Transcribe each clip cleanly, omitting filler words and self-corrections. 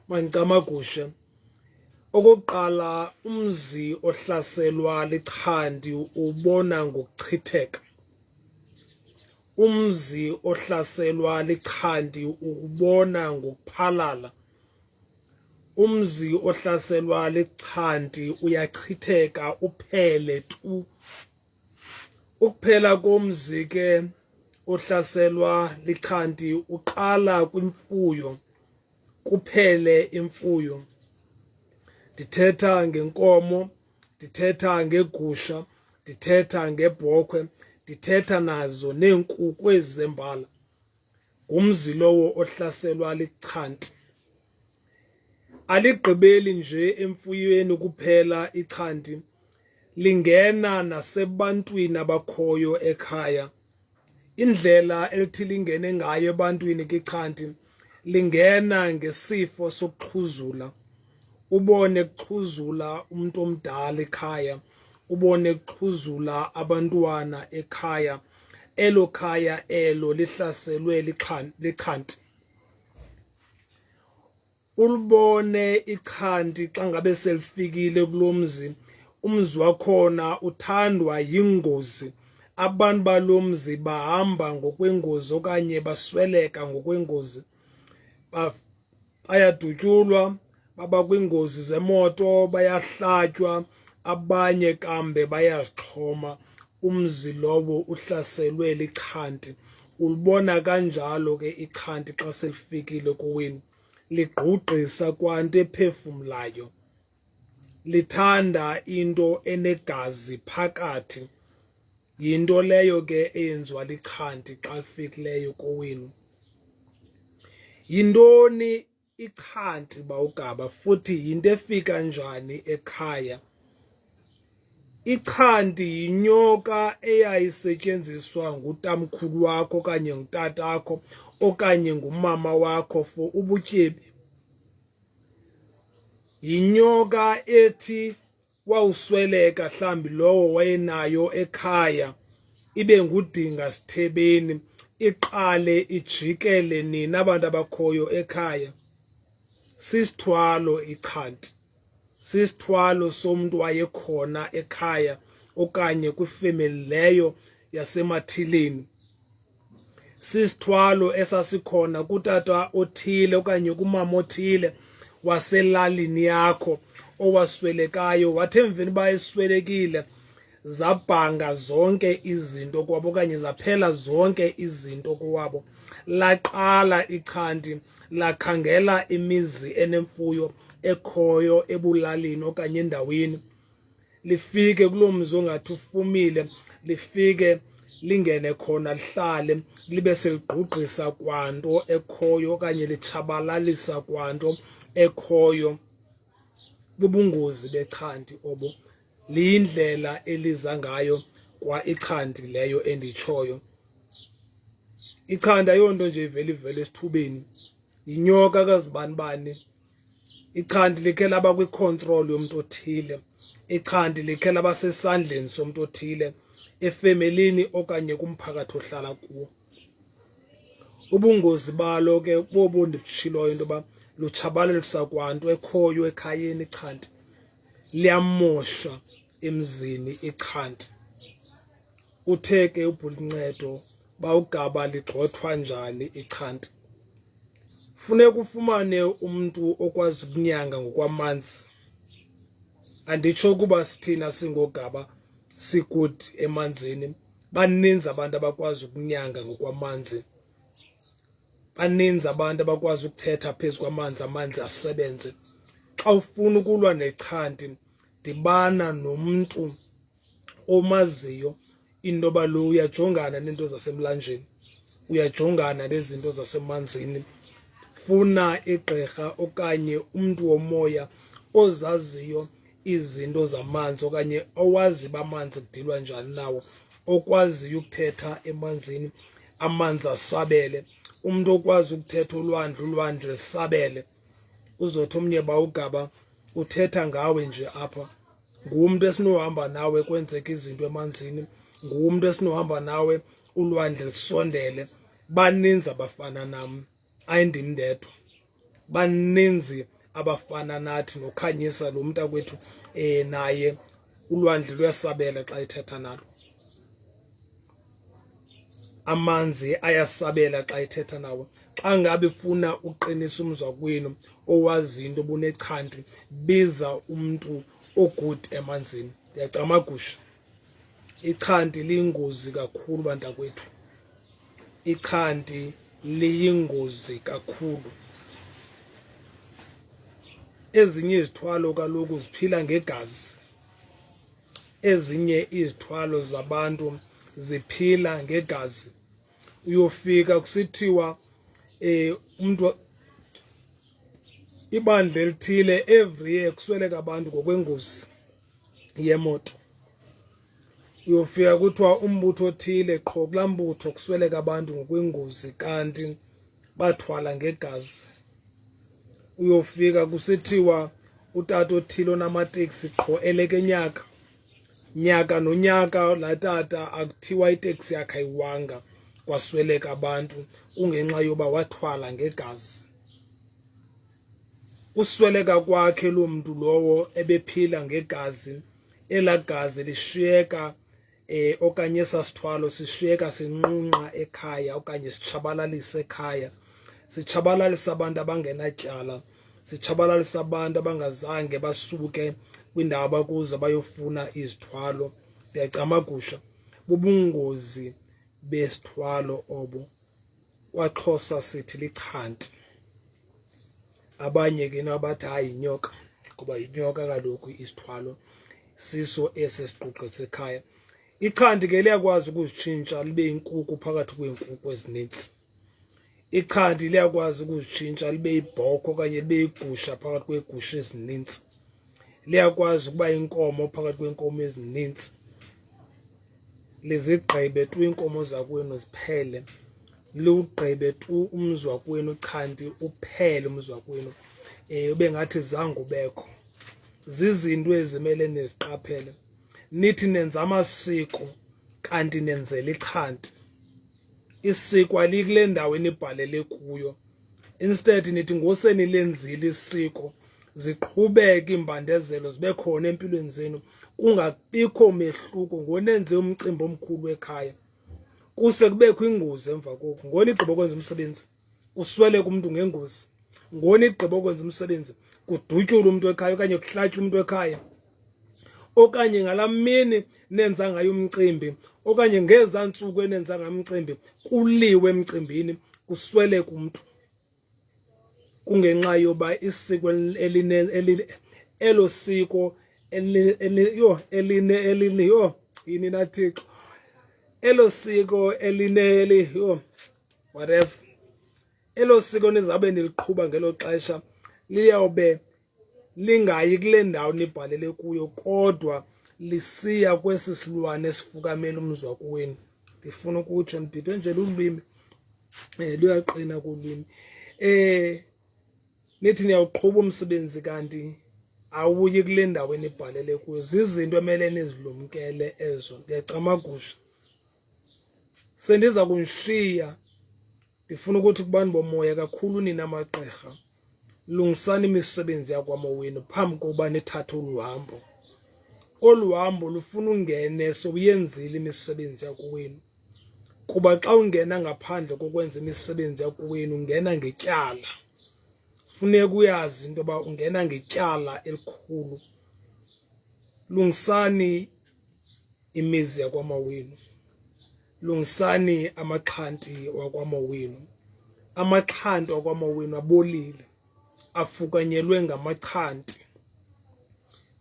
Mancamagusha. Okokuqala, umzi ohlaselwa lichandi ubona ngokuchitheka. Umzi ohlaselwa lichandi ubona ngokuphalala. Umzi ohlaselwa lichandi uyachitheka uphele tu. Ukuphela komzi ke ohlaselwa lichandi uqala kwimfuyo, kuphele imfuyo. Ndithetha ngenkomo, ndithetha ngegusha, ndithetha ngebhokhwe, ndithetha nazo neenkukhu ezembala. Ngumzi lowo ohlaselwa lichandi. Aligqibeli nje emfuyweni kuphela ichandi, lingena nasebantwini abakhoyo ekhaya. Indlela elithi lingene ngayo ebantwini ke ichandi, lingena ngesifo sokuxhuzula. Ubone kuxhuzula umuntu omdala ekhaya, ubone kuxhuzula abantwana ekhaya, elo khaya elo lihlaselwe lichandi. Ulibone ichandi xa ngabe selifikile kulo mzi, umzi wakhona uthandwa yingozi. Abantu balo mzi bahamba ngokwengozi okanye basweleka ngokwengozi. Bayadutyulwa, baba kwiingozi zemoto, bayahlatywa, abanye kambe bayazixhoma. Umzi lowo uhlaselwe lichandi. Ulibona kanjalo ke ichandi xa selifikile kowenu. Ligqugqisa kwanto ephefumlayo. Lithanda into enegazi phakathi. Yinto leyo ke eyenziwa lichandi xa lifikileyo kowenu. Yintoni ichandi bawugaba, futhi yinto efika njani ekhaya? Ichandi yinyoka eyayisetyenziswa ngutamkhulu wakho okanye ngutatakho okanye ngumama wakho for ubutyebi. Yinyoka ethi wawusweleka mhlambi lowo wayenayo ekhaya, ibe ngudinga sithebeni, iqale ijikele nina abantu abakhoyo ekhaya. Sisithwalo ichandi. Sisithwalo somntu wayekhona ekhaya okanye kwifemeli leyo yasemathileni. Sisithwalo esasikhona kutata othile okanye kumama othile waselalini yakho owaswelekayo, wathi emveni uba eswelekile zabhanga zonke izinto kwabo okanye zaphela zonke izinto kowabo. Laqala ichandi lakhangela imizi enemfuyo ekhoyo ebulalini okanye endaweni. Lifike kuloo mzi ongathi ufumile, lifike lingene khona lihlale, libe seligqugqisa kwanto ekhoyo okanye litshabalalisa kwanto ekhoyo. Bubungozi bechandi obo. Liyindlela eliza ngayo kwa ichandi leyo enditshoyo. Ichandi ayonto nje ivele esithubeni. Yinyoka kazibanibani. Ichandi likhe laba kwicontrol yomntu othile. Ichandi likhe laba sesandleni somntu othile, efemelini okanye kumphakathi ohlala kuwo. Ubungozi balo ke bobo ndibushiloyo into yoba lutshabalalisa kwanto ekhoyo ekhayeni ichandi. Liyamosha emzini ichandi. Uthe ke uBhulincedo bawugaba ligxothwa njani ichandi. Funeka ufumane umntu okwazi ukunyanga ngokwamanzi. Anditsho kuba sithina singogaba sigudi emanzini. Baninzi abantu abakwazi ukunyanga ngokwamanzi. Baninzi abantu abakwazi ukuthetha phezu kwamanzi, amanzi asebenze. Xa ufuna ukulwa nechandi, dibana nomntu omaziyo into yoba lo uyajongana neento zasemlanjeni, uyajongana nezinto zasemanzini. Funa igqirha okanye umntu womoya ozaziyo izinto zamanzi okanye owazi uba amanzi kudilwa njani nawo, okwaziyo ukuthetha emanzini amanzi asabele, umntu okwazi ukuthetha ulwandle lisabele. Uzothi omnye bawugaba uthetha ngawe nje apha. Ngumntu esinohamba nawe kwenzeka izinto emanzini, ngumntu esinohamba nawe ulwandle lisondele. Baninzi abafana nam, ayindim ndedwa. Baninzi abafana nathi noKhanyisa lo mntakwethu naye ulwandle luyasabela xa ethetha nalo, amanzi ayasabela xa ethetha nawo. Xa ngabe ufuna uqinisa umzwakwenu owazi into obunechanti, biza umntu ogood emanzini. Ndiyacamagusha, ichanti liyingozi kakhulu bantakwethu, ichanti liyingozi kakhulu. Ezinye izithwalo kaloku ziphila ngegazi, ezinye izithwalo zabantu ziphila ngegazi. Uyofika kusithiwa umuntu ibandla elithile every year kusweleka abantu ngokwengozi yemoto. Uyofika kuthiwa umbutho othile qho kulaa mbutho kusweleka abantu ngokwengozi kanti bathwala ngegazi. Uyofika kusithiwa utata othile onamateksi qho eleke nyaka nonyaka laa tata akuthiwa iteksi yakhe ayiwanga kwasweleka abantu kungenxa yoba wathwala ngegazi. Usweleka kwakhe loo mntu lowo ebephila ngegazi, elaa gazi lishiyeka okanye esaa sithwalo sishiyeka sinqunqa ekhaya okanye sitshabalalise ekhaya, sitshabalalisa abantu abangenatyala, sitshabalalisa abantu abangazange basuke kwindawo abakuzo bayofuna izithwalo. Ndiyacamagusha, bubungozi besithwalo obo. KwaXhosa sithi lichanti, abanye ke nabathi hayi yinyoka, kuba yinyoka kaloku isithwalo siso esi siquqe sekhaya. Ichanti ke liyakwazi ukuzitshintsha libe yinkukhu phakathi kweenkukhu ezinintsi. Ichanti liyakwazi ukuzitshintsha libe yibhokhwe okanye libe yigusha phakathi kweegusha ezinintsi. Liyakwazi ukuba yinkomo phakathi kweenkomo ezinintsi. Lizigqibe tu iinkomo zakwenu ziphele, liwugqibe tu umzwakwenu uchanti uphele umzwakwenu, ube ngathi zange ubekho. Zizinto ezimele niziqaphele. Nithi nenza amasiko kanti nenzela ichanti. Isiko alikule ndawo enibhalele kuyo. Instead nithi ngosenilenzile isiko, ziqhubeke iimbandezelo zibe khona empilweni zenu, kungabikho mehluko. Ngonenze umcimbi omkhulu ekhaya kuse kubekho ingozi emva koku. Ngoni igqiba ukwenza umsebenzi kusweleka umntu ngengozi. Ngoni igqiba ukwenza umsebenzi kudutyulwe umntu ekhaya okanye kuhlatywe umntu ekhaya. Okanye ngalaa mini nenza ngayo umcimbi okanye ngezaa ntsuku enenza ngayo umcimbi kuliwe emcimbini kusweleka umntu. Kungenxa yoba isiko elo siko yini naThixo, elo siko whatever, elo siko nizawube niliqhuba ngelo xesha liyawube lingayi kule ndawo nibhalele kuyo, kodwa lisiya kwesi silwane esifukamela umzwakwenu. Ndifuna ukutsho ndibhidwe nje lulwimi, luyaqina kulwimi. Nithi niyawuqhuba umsebenzi kanti awuyi kule ndawo enibhalele kuyo. Zizinto emele nizilumkele ezo. Ndiyacamagusha, sendiza kunishiya. Ndifuna ukuthi kubantu bomoya kakhulu nina amagqirha, lungisani imisebenzi yakwamawenu phambi kokuba nithathe olu hambo. Olu hambo lufuna ungene sowuyenzile imisebenzi yakowenu, kuba xa ungena ngaphandle kokwenza imisebenzi yakowenu ungena ngetyala. Funeka uyazi into yoba ungena ngetyala elikhulu. Lungisani imizi yakwamawenu, lungisani amaxhanti wakwamawenu. Amaxhanti wakwamawenu abolile, afukanyelwe ngamachanti.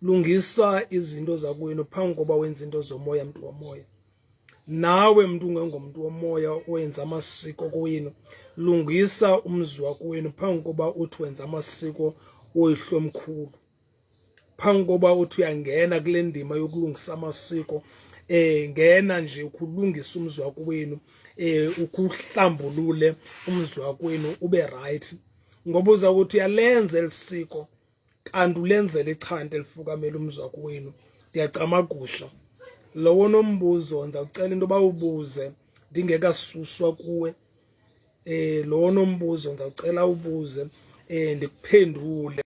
Lungisa izinto zakwenu phambi koba wenza into zomoya, mntu womoya. Nawe mntu ungengomntu womoya owenza amasiko kowenu, lungisa umzi wakwenu phambi koba uthi wenza amasiko woyihlomkhulu. Phambi koba uthi uyangena kule ndima yokulungisa amasiko, ngena nje ukulungisa umzi wakwenu, ukuhlambulule umzi wakwenu ube right. Ngoba uza kuthi uyalenza eli siko kanti ulenzela ichanti elifukamela umzi wakwenu. Ndiyacamagusha, lowo nombuzo ndizawucela into yoba ubuze ndingekasuswa kuwe. Lowo nombuzo ndizawucela ubuze ndikuphendule.